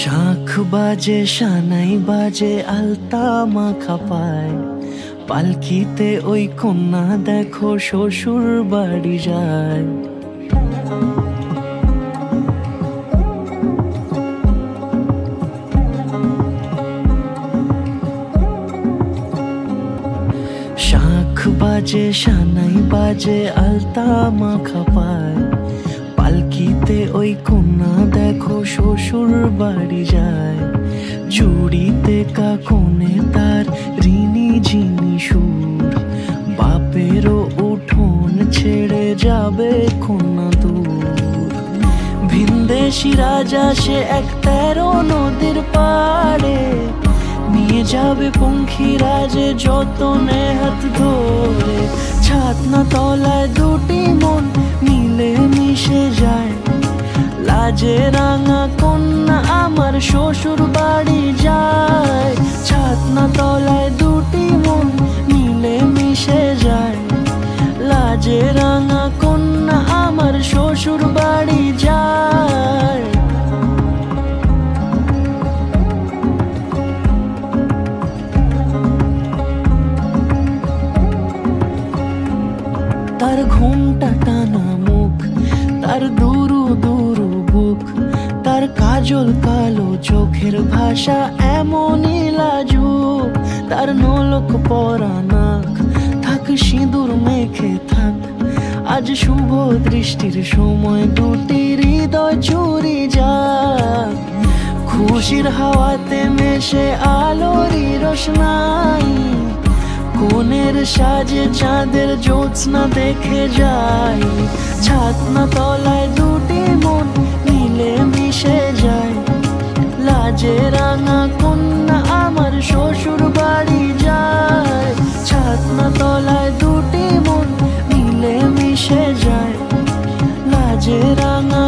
শাঁখ বাজে সানাই বাজে আলতা মাখা পায়, পালকিতে ওই কন্যা দেখো শ্বশুর বাড়ি যায়। শাঁখ বাজে সানাই বাজে আলতা মাখা পায়, পালকিতে ওই কন্যা দেখো শ্বশুর বাড়ি যায়। জুড়িতে কাকনে তার ঋণী ঝিনি সুর, বাপেরও উঠোন ছেড়ে যাবে কন্যা দূর। ভিনদেশি রাজা সে এক 13 নদীর পাড়ে, নিয়ে যাবে পঙ্খী রাজে যতনে হাত ধরে। ছাতনা তলায় দুটি মন মিলে মিশে যায়, লাজে রাঙা কন্যা আমার শ্বশুর বাড়ি যায়। ছাতনা তলায় দুটি মন মিলে মিশে যায়, লাজে রাঙা কন্যা আমার শ্বশুর বাড়ি যায়। তার ঘুমটা টানা মুখ, তার দুরু দুরু বুক, তার কাজল কালো চোখের ভাষা এমনই লাজুক। তার নোলক পরা নাক, থাক সিঁদুর মেখে থাক, আজ শুভ দৃষ্টির সময় দুটি হৃদয় চুরি যাক। খুশির হাওয়াতে মেশে আলোরই রোশনাই, কোণের সাজে চাঁদের জ্যোৎস্না দেখে যাই। ছাতনা তলায় দুটি মন মিলে মিশে যায়, লাজে রাঙা কন্যা আমার শ্বশুর বাড়ি যায়। ছাতনা তলায় দুটি মন মিলে মিশে যায়, লাজে রাঙা